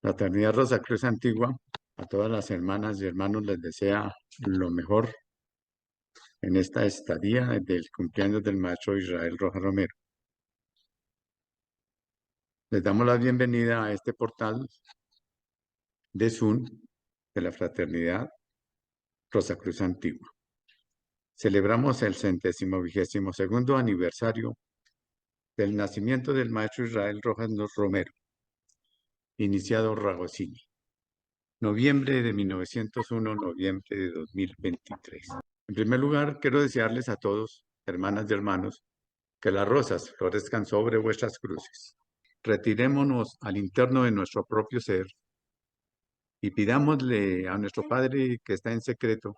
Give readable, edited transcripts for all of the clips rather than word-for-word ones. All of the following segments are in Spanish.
La Fraternidad Rosacruz Antigua, a todas las hermanas y hermanos les desea lo mejor en esta estadía del cumpleaños del maestro Israel Rojas Romero. Les damos la bienvenida a este portal de Zoom de la Fraternidad Rosacruz Antigua. Celebramos el 122º aniversario del nacimiento del maestro Israel Rojas Romero, iniciado Ragocini, noviembre de 1901, noviembre de 2023. En primer lugar, quiero desearles a todos, hermanas y hermanos, que las rosas florezcan sobre vuestras cruces. Retirémonos al interno de nuestro propio ser y pidámosle a nuestro Padre que está en secreto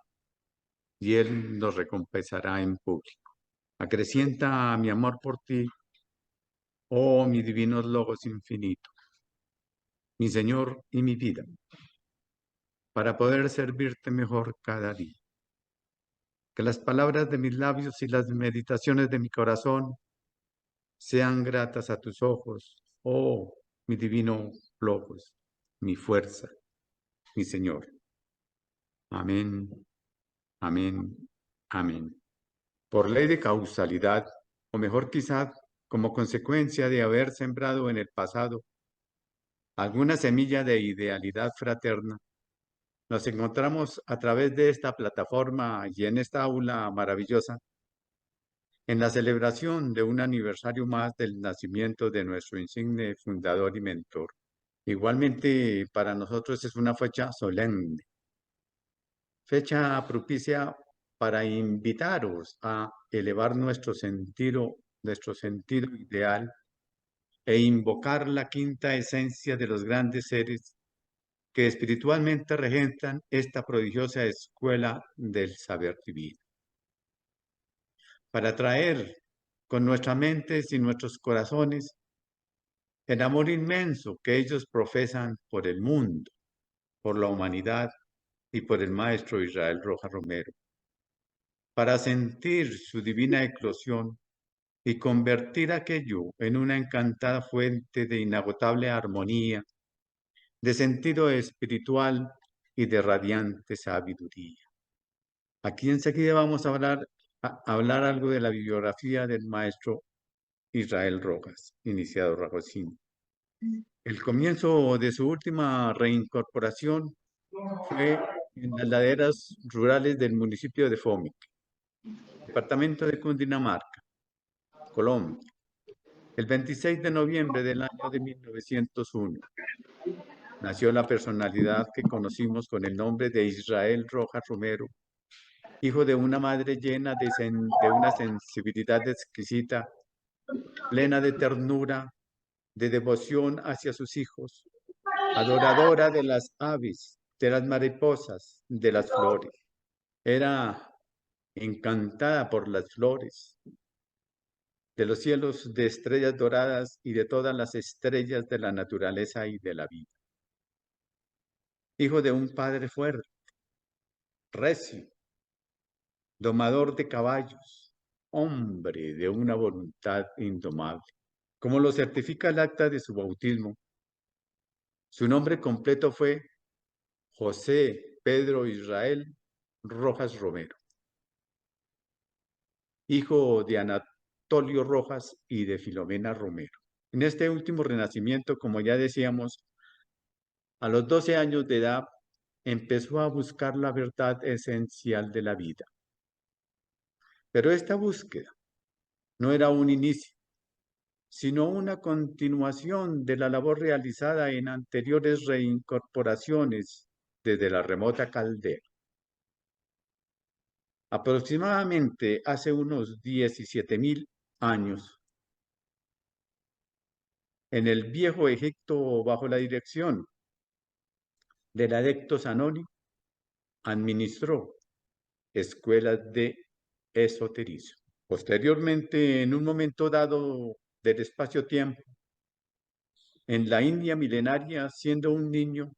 y Él nos recompensará en público. Acrecienta mi amor por ti, oh mi divino Logos infinito, mi Señor y mi vida, para poder servirte mejor cada día. Que las palabras de mis labios y las meditaciones de mi corazón sean gratas a tus ojos, oh mi divino Logos, mi fuerza, mi Señor. Amén, amén, amén. Por ley de causalidad, o mejor quizá como consecuencia de haber sembrado en el pasado alguna semilla de idealidad fraterna, nos encontramos a través de esta plataforma y en esta aula maravillosa en la celebración de un aniversario más del nacimiento de nuestro insigne fundador y mentor. Igualmente, para nosotros es una fecha solemne, fecha propicia para invitaros a elevar nuestro sentido ideal e invocar la quinta esencia de los grandes seres que espiritualmente regentan esta prodigiosa escuela del saber divino. Para traer con nuestras mentes y nuestros corazones el amor inmenso que ellos profesan por el mundo, por la humanidad y por el maestro Israel Rojas Romero, para sentir su divina eclosión y convertir aquello en una encantada fuente de inagotable armonía, de sentido espiritual y de radiante sabiduría. Aquí enseguida vamos a hablar algo de la bibliografía del maestro Israel Rojas, iniciado Ragocini. El comienzo de su última reincorporación fue en las laderas rurales del municipio de Fomic, departamento de Cundinamarca, Colombia, el 26 de noviembre del año de 1901. Nació la personalidad que conocimos con el nombre de Israel Rojas Romero, hijo de una madre llena de una sensibilidad exquisita, plena de ternura, de devoción hacia sus hijos, adoradora de las aves, de las mariposas, de las flores. Era encantada por las flores, de los cielos de estrellas doradas y de todas las estrellas de la naturaleza y de la vida. Hijo de un padre fuerte, recio, domador de caballos, hombre de una voluntad indomable. Como lo certifica el acta de su bautismo, su nombre completo fue José Pedro Israel Rojas Romero, hijo de Anatolio Rojas y de Filomena Romero. En este último renacimiento, como ya decíamos, a los 12 años de edad empezó a buscar la verdad esencial de la vida. Pero esta búsqueda no era un inicio, sino una continuación de la labor realizada en anteriores reincorporaciones desde la remota caldera. Aproximadamente hace unos 17.000 años, en el viejo Egipto, bajo la dirección del adepto Zanoni, administró escuelas de esoterismo. Posteriormente, en un momento dado del espacio-tiempo, en la India milenaria, siendo un niño,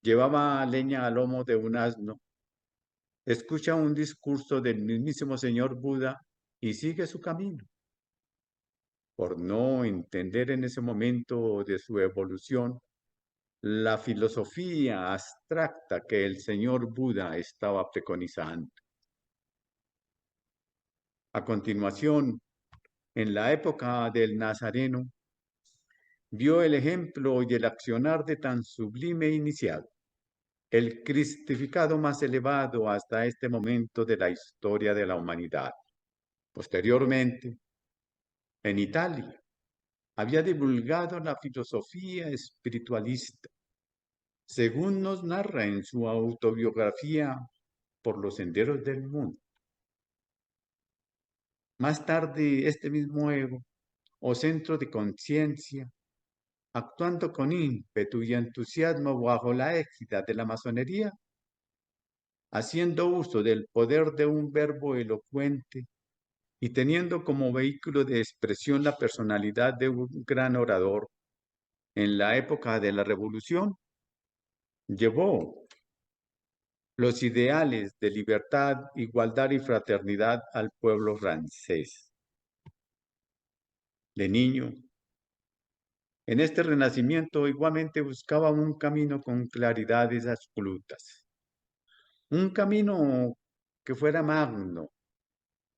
llevaba leña al lomo de un asno, escucha un discurso del mismísimo señor Buda y sigue su camino. Por no entender en ese momento de su evolución la filosofía abstracta que el señor Buda estaba preconizando. A continuación, en la época del Nazareno, vio el ejemplo y el accionar de tan sublime iniciado, el cristificado más elevado hasta este momento de la historia de la humanidad. Posteriormente, en Italia, había divulgado la filosofía espiritualista, según nos narra en su autobiografía Por los senderos del mundo. Más tarde, este mismo ego, o centro de conciencia, actuando con ímpetu y entusiasmo bajo la égida de la masonería, haciendo uso del poder de un verbo elocuente y teniendo como vehículo de expresión la personalidad de un gran orador, en la época de la Revolución, llevó los ideales de libertad, igualdad y fraternidad al pueblo francés. De niño, en este renacimiento igualmente buscaba un camino con claridades absolutas, un camino que fuera magno,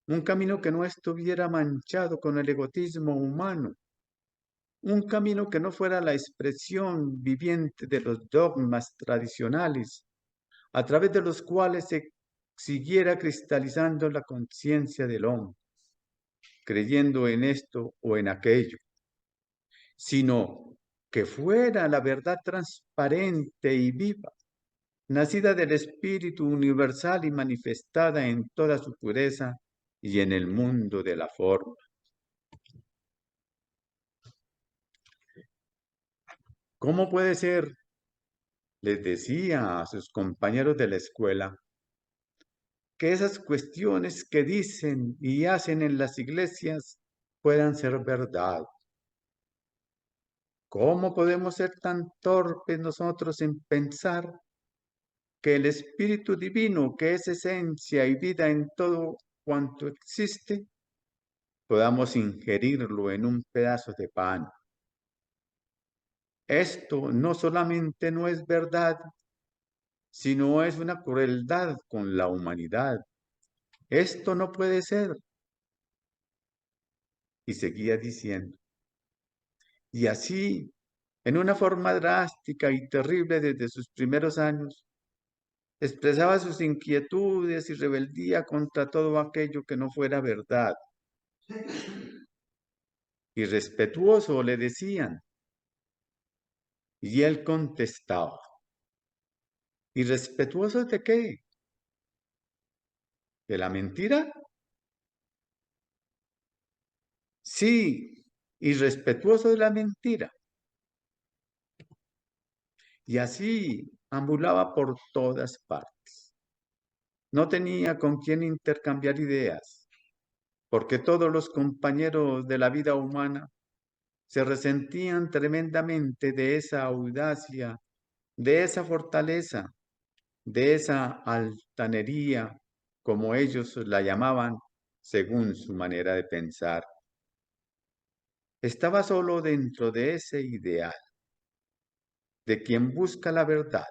un camino que no estuviera manchado con el egotismo humano, un camino que no fuera la expresión viviente de los dogmas tradicionales, a través de los cuales se siguiera cristalizando la conciencia del hombre, creyendo en esto o en aquello, sino que fuera la verdad transparente y viva, nacida del Espíritu universal y manifestada en toda su pureza y en el mundo de la forma. ¿Cómo puede ser? Les decía a sus compañeros de la escuela que esas cuestiones que dicen y hacen en las iglesias puedan ser verdad. ¿Cómo podemos ser tan torpes nosotros en pensar que el Espíritu Divino, que es esencia y vida en todo cuanto existe, podamos ingerirlo en un pedazo de pan? Esto no solamente no es verdad, sino es una crueldad con la humanidad. Esto no puede ser. Y seguía diciendo. Y así, en una forma drástica y terrible desde sus primeros años, expresaba sus inquietudes y rebeldía contra todo aquello que no fuera verdad. Irrespetuoso le decían. Y él contestaba. ¿Irrespetuoso de qué? ¿De la mentira? Sí, irrespetuoso de la mentira. Y así ambulaba por todas partes. No tenía con quién intercambiar ideas, porque todos los compañeros de la vida humana se resentían tremendamente de esa audacia, de esa fortaleza, de esa altanería, como ellos la llamaban, según su manera de pensar. Estaba solo dentro de ese ideal, de quien busca la verdad,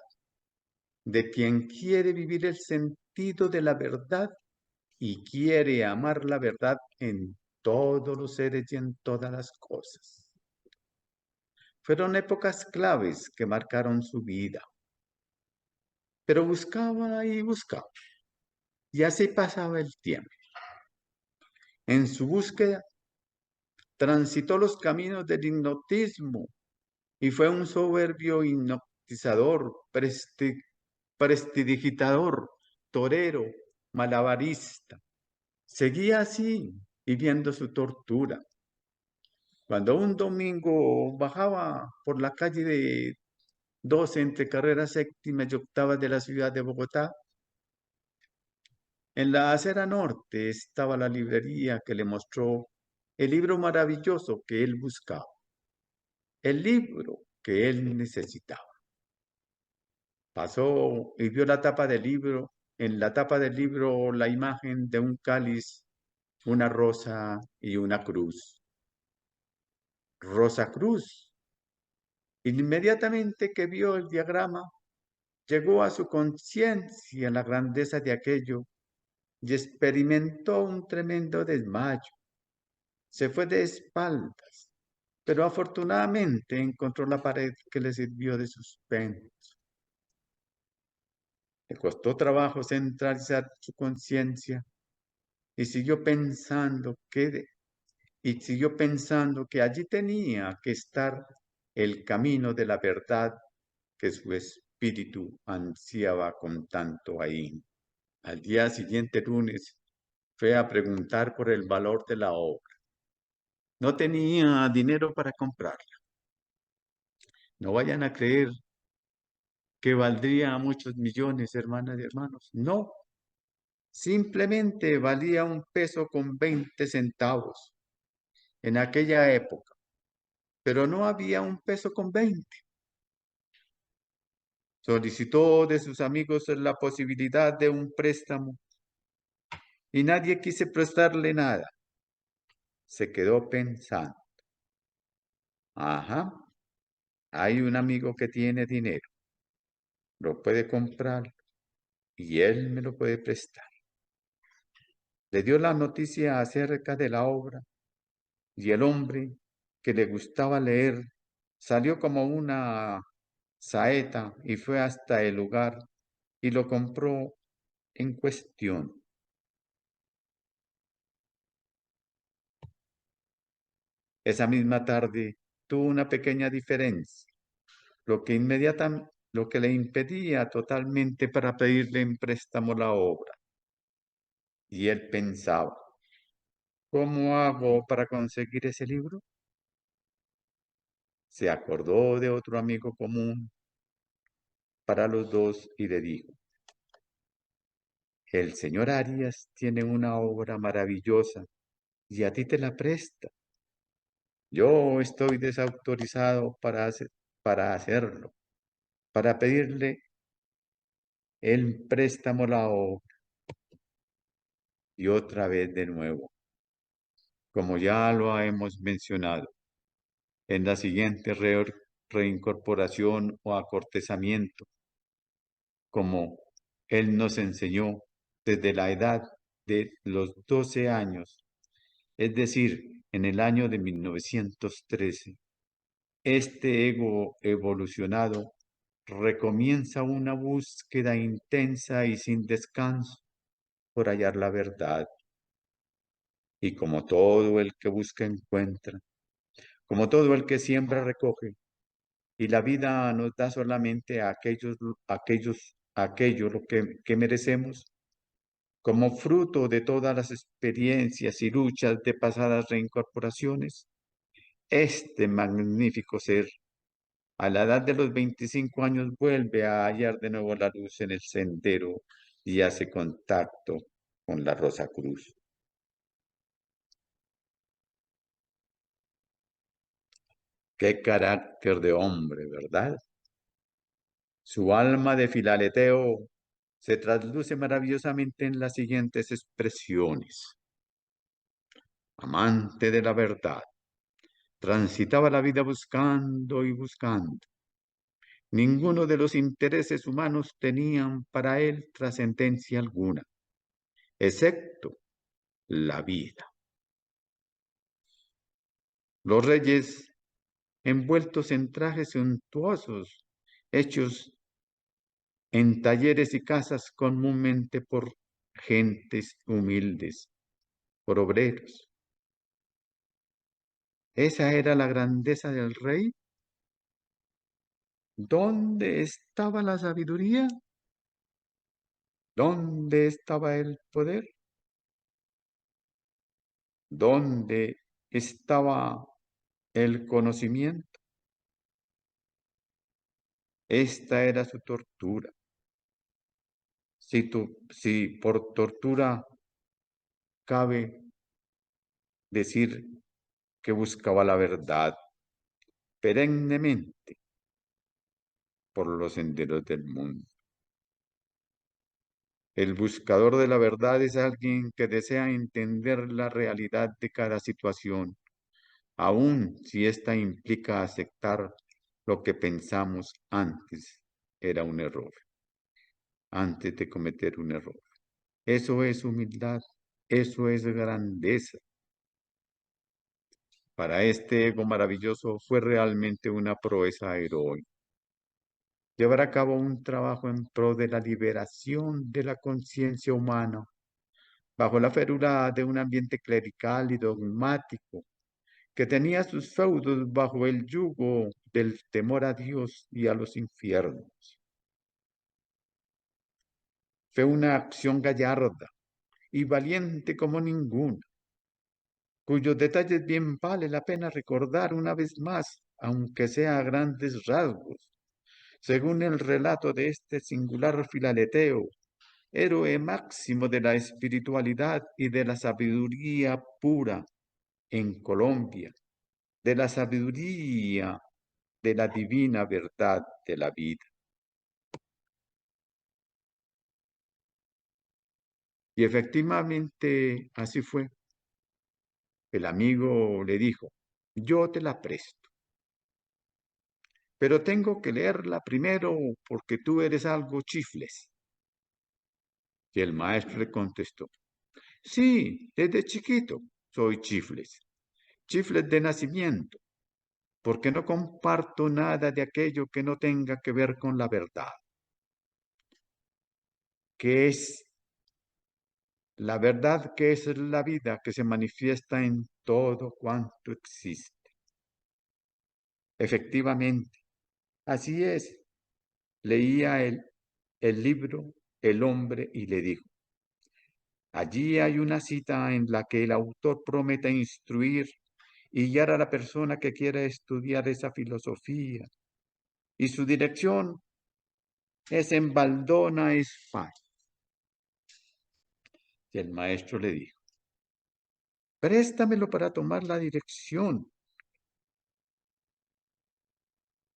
de quien quiere vivir el sentido de la verdad y quiere amar la verdad en todos los seres y en todas las cosas. Fueron épocas claves que marcaron su vida, pero buscaba y buscaba, y así pasaba el tiempo. En su búsqueda, transitó los caminos del hipnotismo y fue un soberbio hipnotizador, prestidigitador, torero, malabarista. Seguía así, viviendo su tortura. Cuando un domingo bajaba por la calle de 12 entre carreras séptima y octava de la ciudad de Bogotá, en la acera norte estaba la librería que le mostró el libro maravilloso que él buscaba, el libro que él necesitaba. Pasó y vio la tapa del libro, en la tapa del libro la imagen de un cáliz, una rosa y una cruz. Rosa Cruz. Inmediatamente que vio el diagrama, llegó a su conciencia la grandeza de aquello y experimentó un tremendo desmayo. Se fue de espaldas, pero afortunadamente encontró la pared que le sirvió de suspenso. Le costó trabajo centralizar su conciencia y siguió pensando que allí tenía que estar el camino de la verdad que su espíritu ansiaba con tanto ahínco. Al día siguiente, lunes, fue a preguntar por el valor de la obra. No tenía dinero para comprarla. No vayan a creer que valdría muchos millones, hermanas y hermanos. No, simplemente valía 1 peso con 20 centavos en aquella época, pero no había 1 peso con 20. Solicitó de sus amigos la posibilidad de un préstamo y nadie quiso prestarle nada. Se quedó pensando, ajá, hay un amigo que tiene dinero, lo puede comprar y él me lo puede prestar. Le dio la noticia acerca de la obra y el hombre, que le gustaba leer, salió como una saeta y fue hasta el lugar y lo compró en cuestión. Esa misma tarde tuvo una pequeña diferencia, lo que le impedía totalmente para pedirle en préstamo la obra. Y él pensaba, ¿cómo hago para conseguir ese libro? Se acordó de otro amigo común para los dos y le dijo, el señor Arias tiene una obra maravillosa y a ti te la presta. Yo estoy desautorizado para hacerlo, para pedirle el préstamo la obra. Y otra vez de nuevo, como ya lo hemos mencionado, en la siguiente reincorporación o acortezamiento, como él nos enseñó desde la edad de los 12 años, es decir, en el año de 1913, este ego evolucionado recomienza una búsqueda intensa y sin descanso por hallar la verdad. Y como todo el que busca encuentra, como todo el que siembra recoge, y la vida nos da solamente a aquello lo que merecemos, como fruto de todas las experiencias y luchas de pasadas reincorporaciones, este magnífico ser, a la edad de los 25 años, vuelve a hallar de nuevo la luz en el sendero y hace contacto con la Rosa Cruz. Qué carácter de hombre, ¿verdad? Su alma de filaleteo se trasluce maravillosamente en las siguientes expresiones. Amante de la verdad, transitaba la vida buscando y buscando. Ninguno de los intereses humanos tenían para él trascendencia alguna, excepto la vida. Los reyes, envueltos en trajes suntuosos, hechos en talleres y casas comúnmente por gentes humildes, por obreros. Esa era la grandeza del rey. ¿Dónde estaba la sabiduría? ¿Dónde estaba el poder? ¿Dónde estaba el conocimiento? Esta era su tortura. Si por tortura cabe decir que buscaba la verdad perennemente por los senderos del mundo. El buscador de la verdad es alguien que desea entender la realidad de cada situación, aun si ésta implica aceptar Lo que pensamos antes era un error, antes de cometer un error. Eso es humildad, eso es grandeza. Para este ego maravilloso fue realmente una proeza heroica. Llevar a cabo un trabajo en pro de la liberación de la conciencia humana, bajo la férula de un ambiente clerical y dogmático, que tenía sus feudos bajo el yugo del temor a Dios y a los infiernos. Fue una acción gallarda y valiente como ninguna, cuyos detalles bien vale la pena recordar una vez más, aunque sea a grandes rasgos, según el relato de este singular filaleteo, héroe máximo de la espiritualidad y de la sabiduría pura en Colombia, de la sabiduría de la divina verdad de la vida. Y efectivamente así fue. El amigo le dijo, yo te la presto, pero tengo que leerla primero porque tú eres algo chifles. Y el maestro le contestó, sí, desde chiquito soy chifles, chifles de nacimiento, porque no comparto nada de aquello que no tenga que ver con la verdad, que es la verdad, que es la vida que se manifiesta en todo cuanto existe. Efectivamente, así es. Leía el libro El hombre y le dijo, allí hay una cita en la que el autor promete instruir y guiar a la persona que quiera estudiar esa filosofía. Y su dirección es en Baldona Esfar. Y el maestro le dijo, préstamelo para tomar la dirección.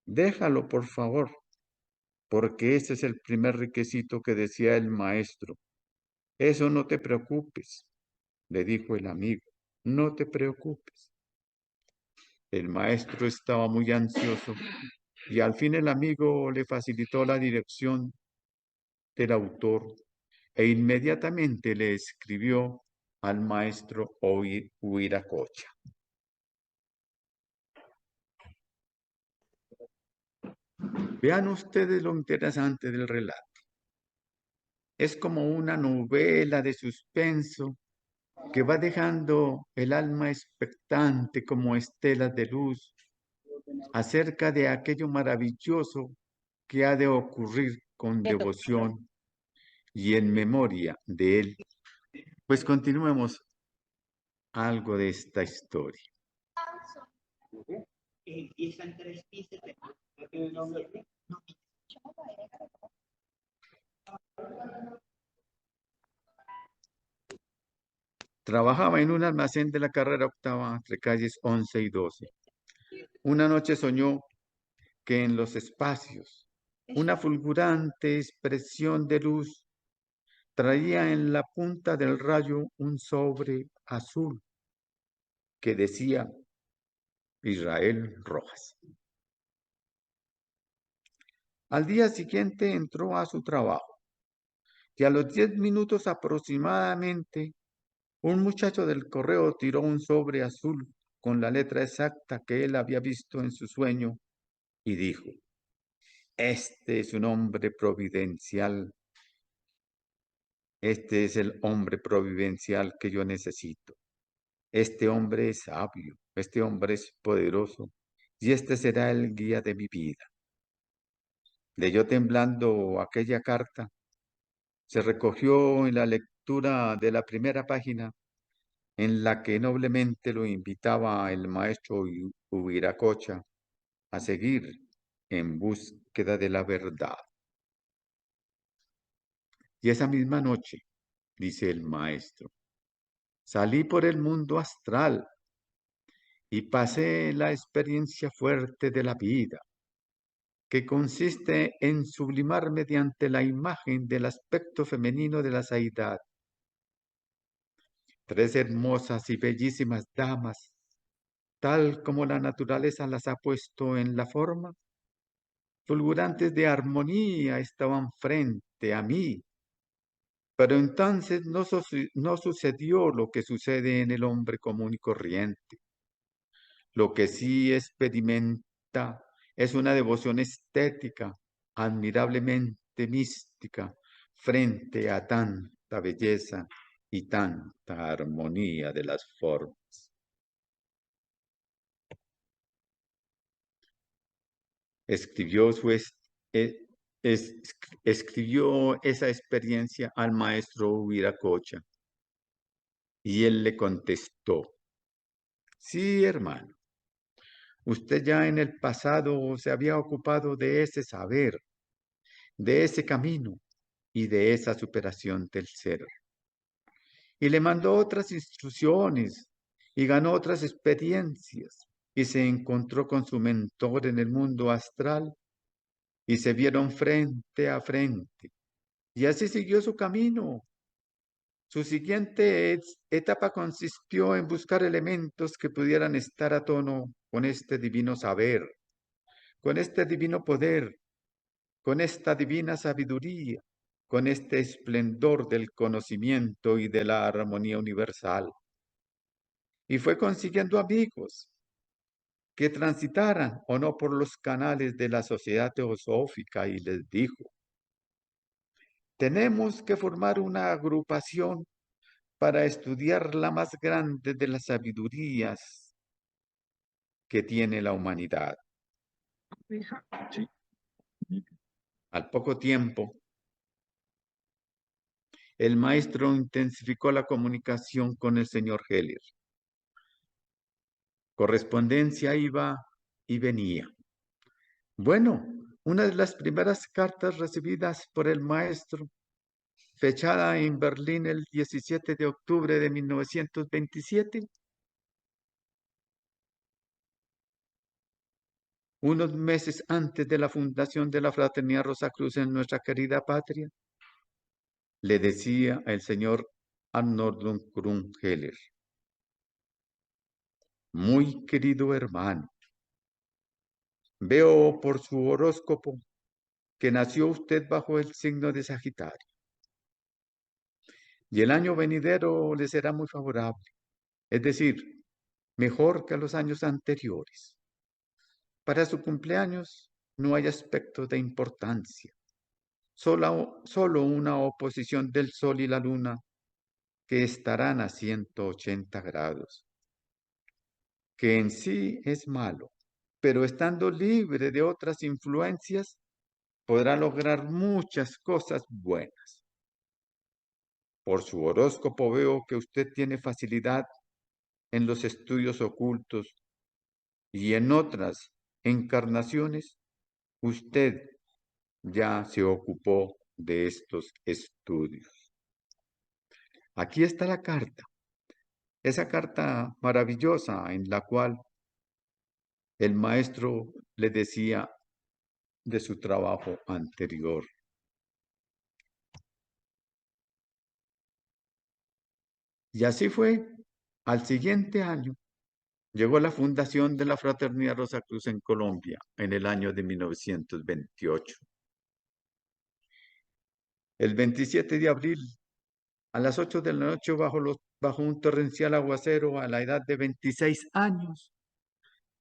Déjalo, por favor, porque ese es el primer requisito que decía el maestro. Eso no te preocupes, le dijo el amigo, no te preocupes. El maestro estaba muy ansioso y al fin el amigo le facilitó la dirección del autor e inmediatamente le escribió al maestro Huiracocha. Vean ustedes lo interesante del relato. Es como una novela de suspenso que va dejando el alma expectante como estelas de luz acerca de aquello maravilloso que ha de ocurrir con devoción y en memoria de él. Pues continuemos algo de esta historia. Trabajaba en un almacén de la carrera octava entre calles 11 y 12. Una noche soñó que en los espacios una fulgurante expresión de luz traía en la punta del rayo un sobre azul que decía Israel Rojas. Al día siguiente entró a su trabajo y a los 10 minutos aproximadamente un muchacho del correo tiró un sobre azul con la letra exacta que él había visto en su sueño y dijo, este es un hombre providencial, este es el hombre providencial que yo necesito. Este hombre es sabio, este hombre es poderoso y este será el guía de mi vida. Leyó temblando aquella carta, se recogió en la lectura de la primera página en la que noblemente lo invitaba el maestro Huiracocha a seguir en búsqueda de la verdad. Y esa misma noche, dice el maestro, salí por el mundo astral y pasé la experiencia fuerte de la vida, que consiste en sublimar mediante la imagen del aspecto femenino de la saidad. Tres hermosas y bellísimas damas, tal como la naturaleza las ha puesto en la forma, fulgurantes de armonía estaban frente a mí. Pero entonces no sucedió lo que sucede en el hombre común y corriente. Lo que sí experimenta es una devoción estética, admirablemente mística, frente a tanta belleza y tanta armonía de las formas. Escribió, e- es- escribió esa experiencia al maestro Viracocha y él le contestó: sí, hermano, usted ya en el pasado se había ocupado de ese saber, de ese camino y de esa superación del ser. Y le mandó otras instrucciones y ganó otras experiencias y se encontró con su mentor en el mundo astral y se vieron frente a frente. Y así siguió su camino. Su siguiente etapa consistió en buscar elementos que pudieran estar a tono con este divino saber, con este divino poder, con esta divina sabiduría, con este esplendor del conocimiento y de la armonía universal. Y fue consiguiendo amigos que transitaran o no por los canales de la sociedad teosófica y les dijo: tenemos que formar una agrupación para estudiar la más grande de las sabidurías que tiene la humanidad. Sí. Al poco tiempo, el maestro intensificó la comunicación con el señor Heller. Correspondencia iba y venía. Bueno, una de las primeras cartas recibidas por el maestro, fechada en Berlín el 17 de octubre de 1927, unos meses antes de la fundación de la Fraternidad Rosacruz en nuestra querida patria, le decía el señor Arnold Krumheller: muy querido hermano, veo por su horóscopo que nació usted bajo el signo de Sagitario, y el año venidero le será muy favorable, es decir, mejor que los años anteriores. Para su cumpleaños no hay aspecto de importancia, solo una oposición del Sol y la Luna que estarán a 180 grados, que en sí es malo, pero estando libre de otras influencias, podrá lograr muchas cosas buenas. Por su horóscopo veo que usted tiene facilidad en los estudios ocultos y en otras encarnaciones usted ya se ocupó de estos estudios. Aquí está la carta, esa carta maravillosa en la cual el maestro le decía de su trabajo anterior. Y así fue. Al siguiente año llegó la fundación de la Fraternidad Rosacruz en Colombia en el año de 1928. El 27 de abril, a las 8 de la noche, bajo un torrencial aguacero, a la edad de 26 años,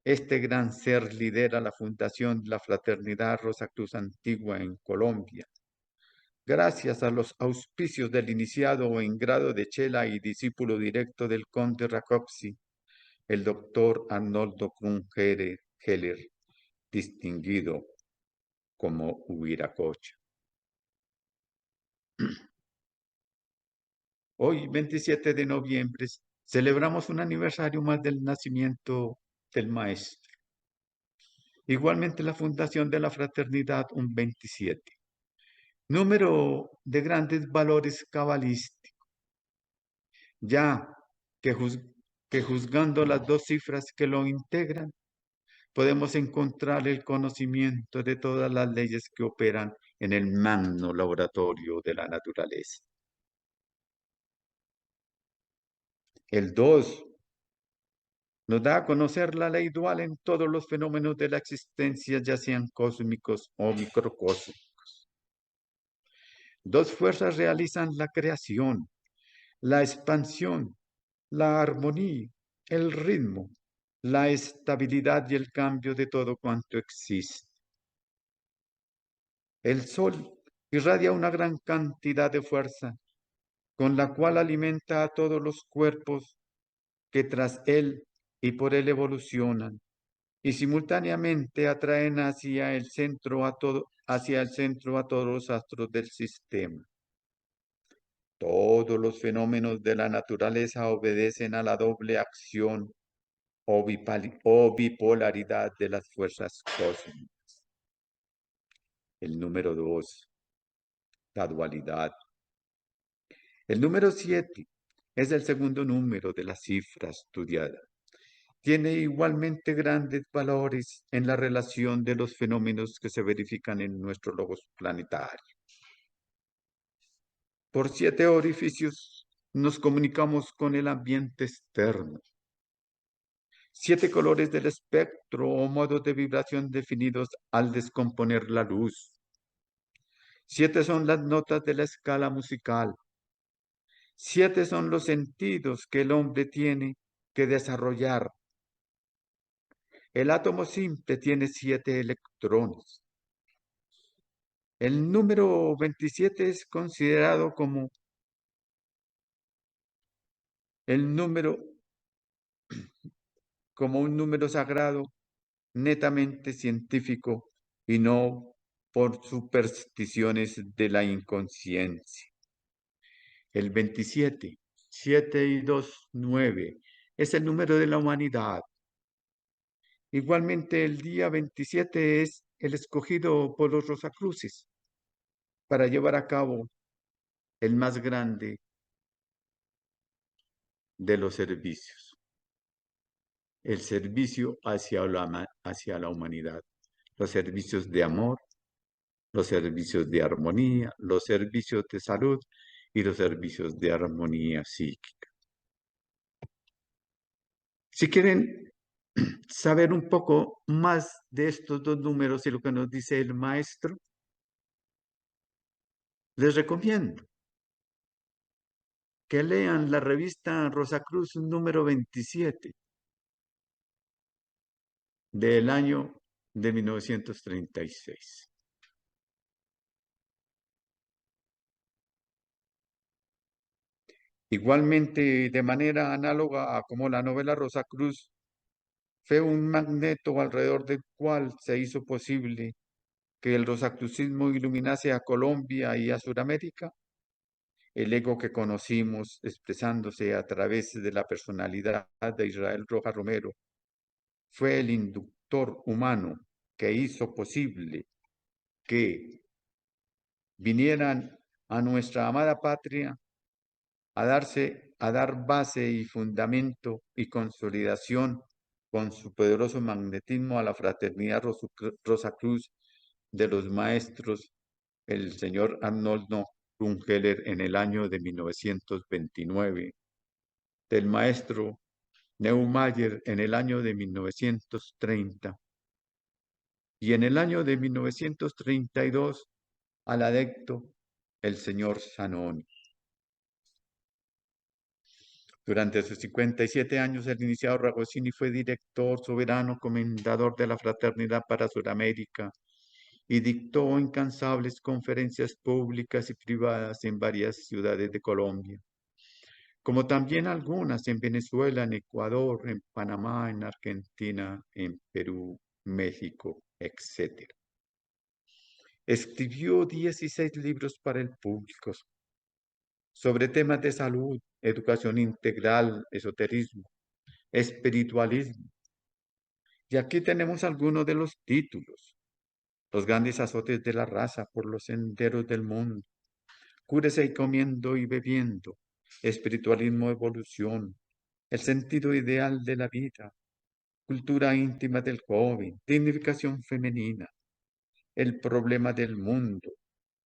este gran ser lidera la fundación de la Fraternidad Rosacruz Antigua en Colombia, gracias a los auspicios del iniciado en grado de chela y discípulo directo del conde Rákóczi, el doctor Arnoldo Heller, distinguido como Huiracocha. Hoy, 27 de noviembre, celebramos un aniversario más del nacimiento del maestro. Igualmente la fundación de la fraternidad, un 27. Número de grandes valores cabalísticos, ya que, que juzgando las dos cifras que lo integran, podemos encontrar el conocimiento de todas las leyes que operan en el magno laboratorio de la naturaleza. El 2 Nos da a conocer la ley dual en todos los fenómenos de la existencia, ya sean cósmicos o microcósmicos. Dos fuerzas realizan la creación, la expansión, la armonía, el ritmo, la estabilidad y el cambio de todo cuanto existe. El sol irradia una gran cantidad de fuerza, con la cual alimenta a todos los cuerpos que tras él y por él evolucionan, y simultáneamente atraen hacia el centro a todos los astros del sistema. Todos los fenómenos de la naturaleza obedecen a la doble acción o bipolaridad de las fuerzas cósmicas. El número 2, la dualidad. El número 7 es el segundo número de la cifra estudiada. Tiene igualmente grandes valores en la relación de los fenómenos que se verifican en nuestro logos planetario. Por 7 orificios nos comunicamos con el ambiente externo. 7 colores del espectro o modos de vibración definidos al descomponer la luz. 7 son las notas de la escala musical. 7 son los sentidos que el hombre tiene que desarrollar. El átomo simple tiene 7 electrones. El número 27 es considerado como el número, como un número sagrado netamente científico y no por supersticiones de la inconsciencia. El 27, 7 y 2, 9, es el número de la humanidad. Igualmente, el día 27 es el escogido por los Rosacruces para llevar a cabo el más grande de los servicios, el servicio hacia la humanidad, los servicios de amor, los servicios de armonía, los servicios de salud y los servicios de armonía psíquica. Si quieren saber un poco más de estos dos números y lo que nos dice el maestro, les recomiendo que lean la revista Rosacruz número 27 del año de 1936. Igualmente, de manera análoga a como la novela Rosacruz fue un magneto alrededor del cual se hizo posible que el rosacrucismo iluminase a Colombia y a Sudamérica, el ego que conocimos expresándose a través de la personalidad de Israel Rojas Romero fue el inductor humano que hizo posible que vinieran a nuestra amada patria a dar base y fundamento y consolidación con su poderoso magnetismo a la fraternidad Rosacruz de los maestros, el señor Arnoldo Rungeler en el año de 1929, del maestro Neumayer en el año de 1930 y en el año de 1932 al adepto el señor Zanoni. Durante sus 57 años, el iniciado Ragosini fue director soberano, comendador de la Fraternidad para Sudamérica y dictó incansables conferencias públicas y privadas en varias ciudades de Colombia, como también algunas en Venezuela, en Ecuador, en Panamá, en Argentina, en Perú, México, etc. Escribió 16 libros para el público sobre temas de salud, educación integral, esoterismo, espiritualismo. Y aquí tenemos algunos de los títulos. Los grandes azotes de la raza por los senderos del mundo. Cúrese y comiendo y bebiendo. Espiritualismo, evolución. El sentido ideal de la vida. Cultura íntima del joven. Dignificación femenina. El problema del mundo.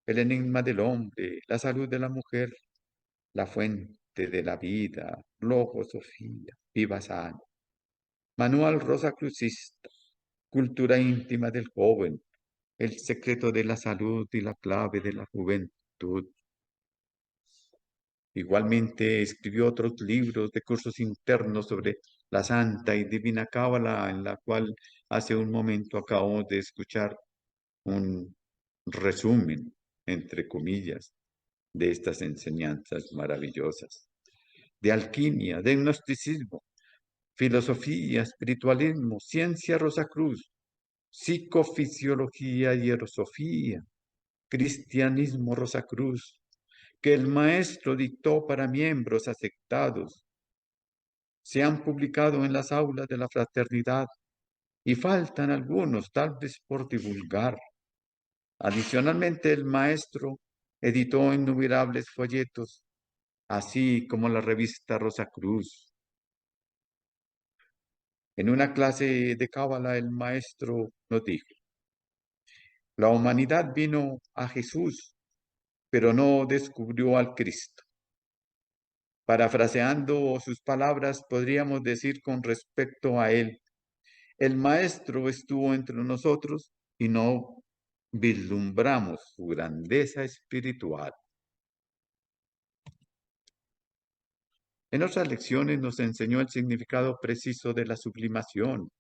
El enigma del hombre. La salud de la mujer. La fuente de la vida. Logosofía. Viva sano. Manual Rosacrucista, cultura íntima del joven, el secreto de la salud y la clave de la juventud. Igualmente escribió otros libros de cursos internos sobre la Santa y Divina Cábala, en la cual hace un momento acabamos de escuchar un resumen, entre comillas, de estas enseñanzas maravillosas. De alquimia, de gnosticismo, filosofía, espiritualismo, ciencia Rosacruz, psicofisiología y erosofía, cristianismo Rosacruz, que el maestro dictó para miembros aceptados, se han publicado en las aulas de la fraternidad y faltan algunos, tal vez por divulgar. Adicionalmente, el maestro editó innumerables folletos, así como la revista Rosacruz. En una clase de Cábala, el maestro nos dijo: la humanidad vino a Jesús, pero no descubrió al Cristo. Parafraseando sus palabras, podríamos decir con respecto a él: el Maestro estuvo entre nosotros y no vislumbramos su grandeza espiritual. En otras lecciones nos enseñó el significado preciso de la sublimación,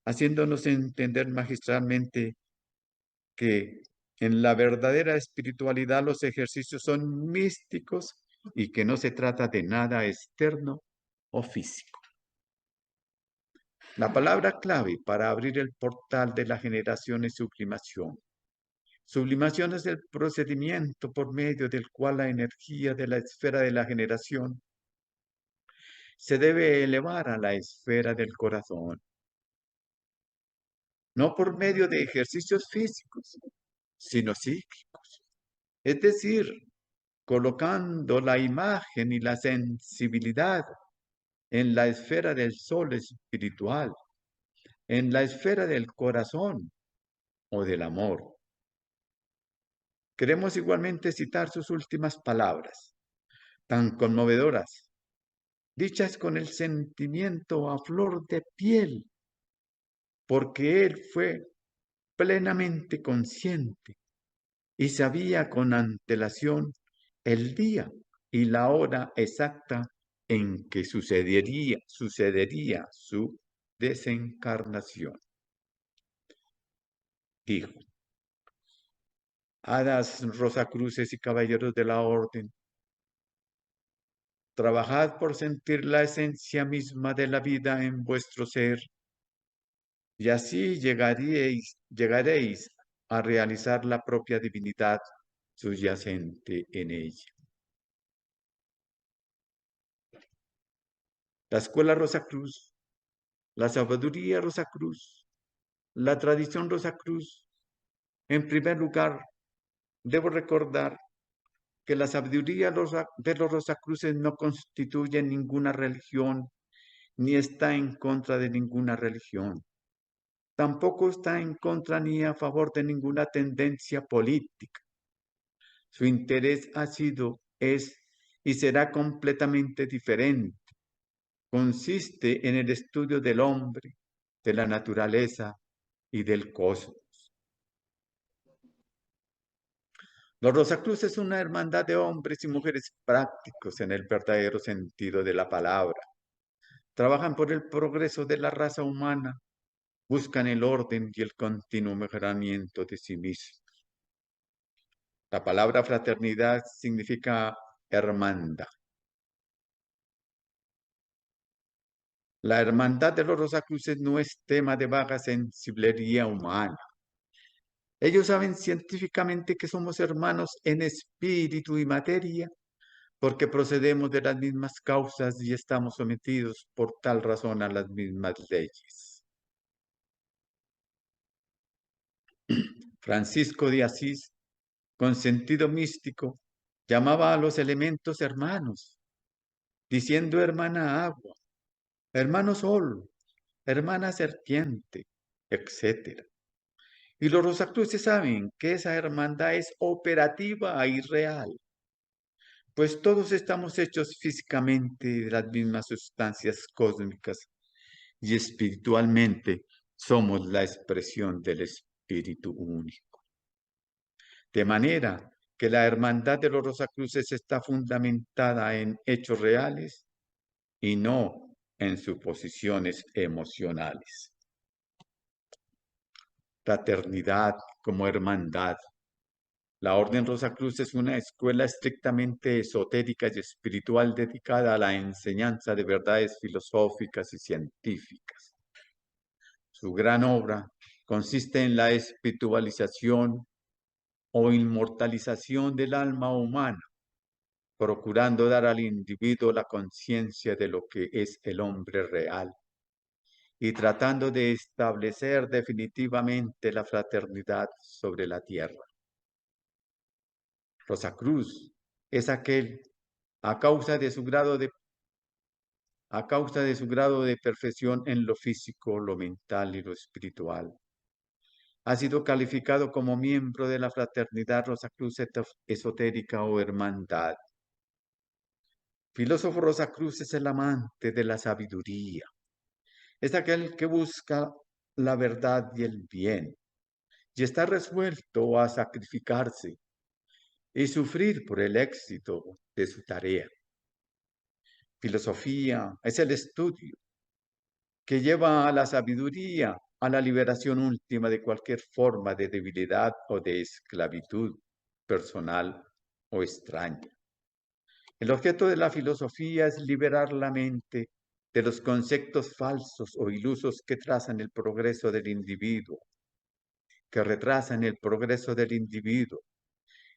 haciéndonos entender magistralmente que en la verdadera espiritualidad los ejercicios son místicos y que no se trata de nada externo o físico. La palabra clave para abrir el portal de la generación es sublimación. Sublimación es el procedimiento por medio del cual la energía de la esfera de la generación se debe elevar a la esfera del corazón, no por medio de ejercicios físicos, sino psíquicos. Es decir, colocando la imagen y la sensibilidad en la esfera del sol espiritual, en la esfera del corazón o del amor. Queremos igualmente citar sus últimas palabras, tan conmovedoras, dichas con el sentimiento a flor de piel, porque él fue plenamente consciente y sabía con antelación el día y la hora exacta en que sucedería su desencarnación. Dijo: hadas rosacruces y caballeros de la orden, trabajad por sentir la esencia misma de la vida en vuestro ser, y así llegaréis a realizar la propia divinidad subyacente en ella. La escuela Rosacruz, la sabiduría Rosacruz, la tradición Rosacruz. En primer lugar, debo recordar que la sabiduría de los Rosacruces no constituye ninguna religión, ni está en contra de ninguna religión. Tampoco está en contra ni a favor de ninguna tendencia política. Su interés ha sido, es y será completamente diferente. Consiste en el estudio del hombre, de la naturaleza y del cosmos. Los Rosacruces es una hermandad de hombres y mujeres prácticos en el verdadero sentido de la palabra. Trabajan por el progreso de la raza humana, buscan el orden y el continuo mejoramiento de sí mismos. La palabra fraternidad significa hermandad. La hermandad de los Rosacruces no es tema de vaga sensiblería humana. Ellos saben científicamente que somos hermanos en espíritu y materia, porque procedemos de las mismas causas y estamos sometidos por tal razón a las mismas leyes. Francisco de Asís, con sentido místico, llamaba a los elementos hermanos, diciendo hermana agua, hermano sol, hermana serpiente, etc. Y los Rosacruces saben que esa hermandad es operativa y real, pues todos estamos hechos físicamente de las mismas sustancias cósmicas y espiritualmente somos la expresión del Espíritu único. De manera que la hermandad de los Rosacruces está fundamentada en hechos reales y no en suposiciones emocionales. Fraternidad como hermandad. La Orden Rosacruz es una escuela estrictamente esotérica y espiritual dedicada a la enseñanza de verdades filosóficas y científicas. Su gran obra consiste en la espiritualización o inmortalización del alma humana, procurando dar al individuo la conciencia de lo que es el hombre real y tratando de establecer definitivamente la fraternidad sobre la tierra. Rosacruz es aquel a causa de su grado de perfección en lo físico, lo mental y lo espiritual. Ha sido calificado como miembro de la fraternidad Rosacruz esotérica o hermandad. Filósofo Rosacruz es el amante de la sabiduría. Es aquel que busca la verdad y el bien y está resuelto a sacrificarse y sufrir por el éxito de su tarea. Filosofía es el estudio que lleva a la sabiduría, a la liberación última de cualquier forma de debilidad o de esclavitud personal o extraña. El objeto de la filosofía es liberar la mente de los conceptos falsos o ilusos que trazan el progreso del individuo, que retrasan el progreso del individuo,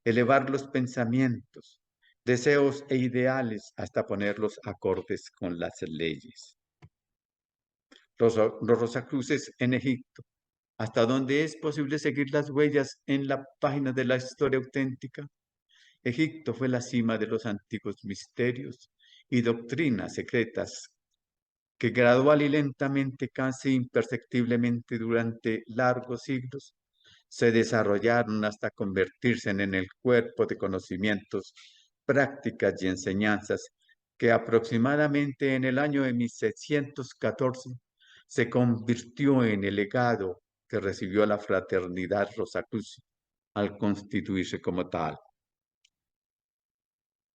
elevar los pensamientos, deseos e ideales hasta ponerlos acordes con las leyes. Los Rosacruces en Egipto, hasta donde es posible seguir las huellas en la página de la historia auténtica. Egipto fue la cima de los antiguos misterios y doctrinas secretas que gradual y lentamente, casi imperceptiblemente durante largos siglos, se desarrollaron hasta convertirse en el cuerpo de conocimientos, prácticas y enseñanzas que aproximadamente en el año de 1614 se convirtió en el legado que recibió la fraternidad Rosacruz al constituirse como tal.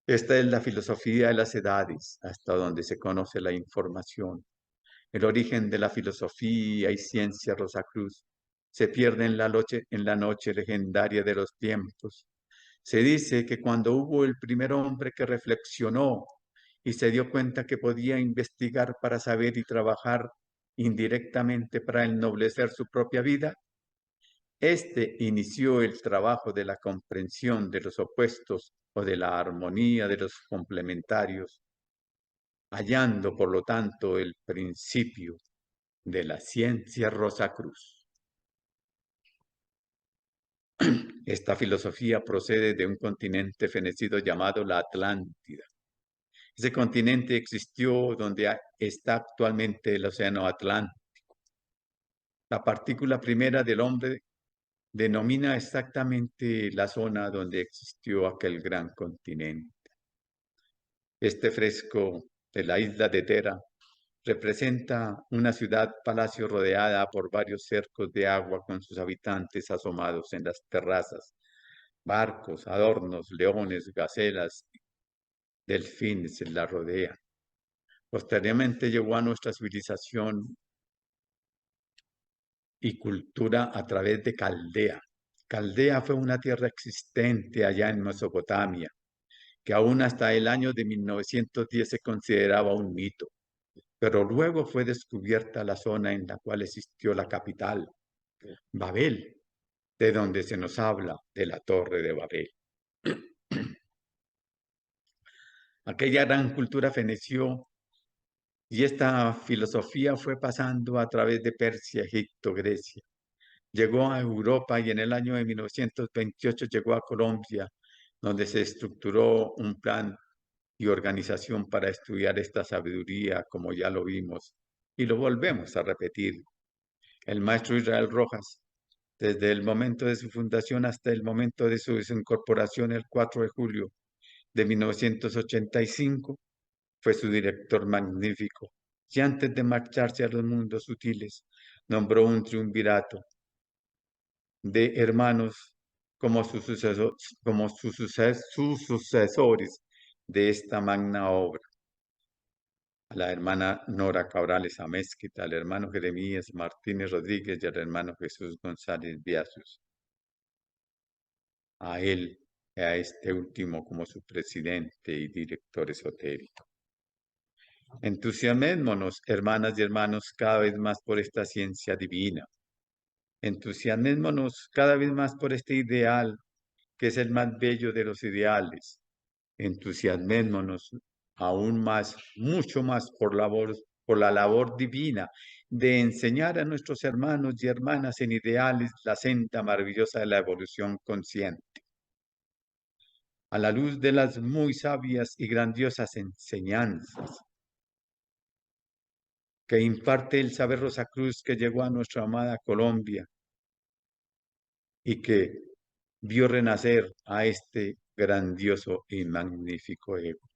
Esta es la filosofía de las edades, hasta donde se conoce la información. El origen de la filosofía y ciencia Rosacruz se pierde en la noche legendaria de los tiempos. Se dice que cuando hubo el primer hombre que reflexionó y se dio cuenta que podía investigar para saber y trabajar indirectamente para ennoblecer su propia vida, este inició el trabajo de la comprensión de los opuestos o de la armonía de los complementarios, hallando por lo tanto el principio de la ciencia Rosacruz. Esta filosofía procede de un continente fenecido llamado la Atlántida. Ese continente existió donde está actualmente el Océano Atlántico. La partícula primera del hombre denomina exactamente la zona donde existió aquel gran continente. Este fresco de la isla de Tera representa una ciudad-palacio rodeada por varios cercos de agua con sus habitantes asomados en las terrazas, barcos, adornos, leones, gacelas, delfines la rodean. Posteriormente llegó a nuestra civilización y cultura a través de Caldea. Caldea fue una tierra existente allá en Mesopotamia, que aún hasta el año de 1910 se consideraba un mito, pero luego fue descubierta la zona en la cual existió la capital, Babel, de donde se nos habla de la Torre de Babel. Aquella gran cultura feneció y esta filosofía fue pasando a través de Persia, Egipto, Grecia. Llegó a Europa y en el año de 1928 llegó a Colombia, donde se estructuró un plan y organización para estudiar esta sabiduría, como ya lo vimos, y lo volvemos a repetir. El maestro Israel Rojas, desde el momento de su fundación hasta el momento de su desincorporación el 4 de julio de 1985, fue su director magnífico, y antes de marcharse a los mundos sutiles, nombró un triunvirato de hermanos como sus sucesores de esta magna obra. A la hermana Nora Cabrales Amezquita, al hermano Jeremías Martínez Rodríguez y al hermano Jesús González Viasus. A él, a este último como su presidente y director esotérico. Entusiasmémonos, hermanas y hermanos, cada vez más por esta ciencia divina. Entusiasmémonos cada vez más por este ideal, que es el más bello de los ideales. Entusiasmémonos aún más, mucho más por la labor divina de enseñar a nuestros hermanos y hermanas en ideales la senda maravillosa de la evolución consciente. A la luz de las muy sabias y grandiosas enseñanzas que imparte el saber Rosacruz que llegó a nuestra amada Colombia y que vio renacer a este grandioso y magnífico ego.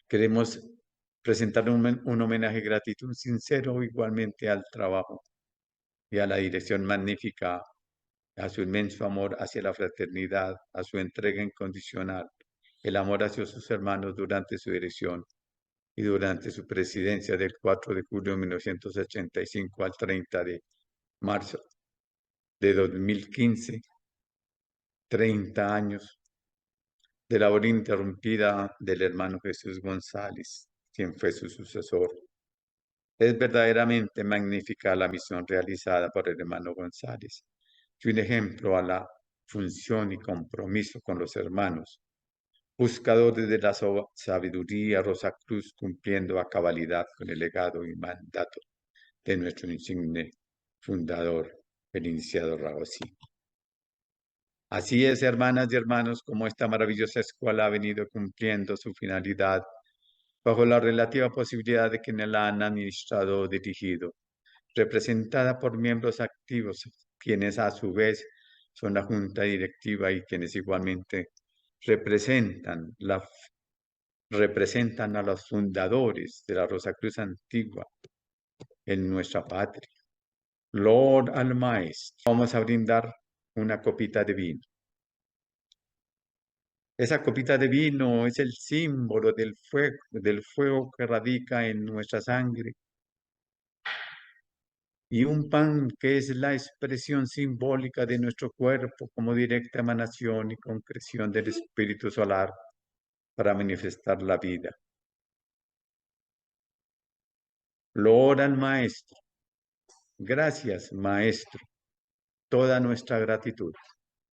Queremos presentar un homenaje de gratitud sincero igualmente al trabajo y a la dirección magnífica, a su inmenso amor hacia la fraternidad, a su entrega incondicional, el amor hacia sus hermanos durante su dirección y durante su presidencia del 4 de julio de 1985 al 30 de marzo de 2015, 30 años de labor interrumpida del hermano Jesús González, quien fue su sucesor. Es verdaderamente magnífica la misión realizada por el hermano González y un ejemplo a la función y compromiso con los hermanos, buscadores de la sabiduría Rosacruz, cumpliendo a cabalidad con el legado y mandato de nuestro insigne fundador, el iniciado Raosí. Así es, hermanas y hermanos, como esta maravillosa escuela ha venido cumpliendo su finalidad bajo la relativa posibilidad de quienes la han administrado o dirigido, representada por miembros activos, quienes a su vez son la junta directiva y quienes igualmente representan a los fundadores de la Rosacruz Antigua en nuestra patria. Lord al Maestro, vamos a brindar una copita de vino. Esa copita de vino es el símbolo del fuego que radica en nuestra sangre. Y un pan que es la expresión simbólica de nuestro cuerpo como directa emanación y concreción del espíritu solar para manifestar la vida. Loor al Maestro. Gracias, Maestro. Toda nuestra gratitud.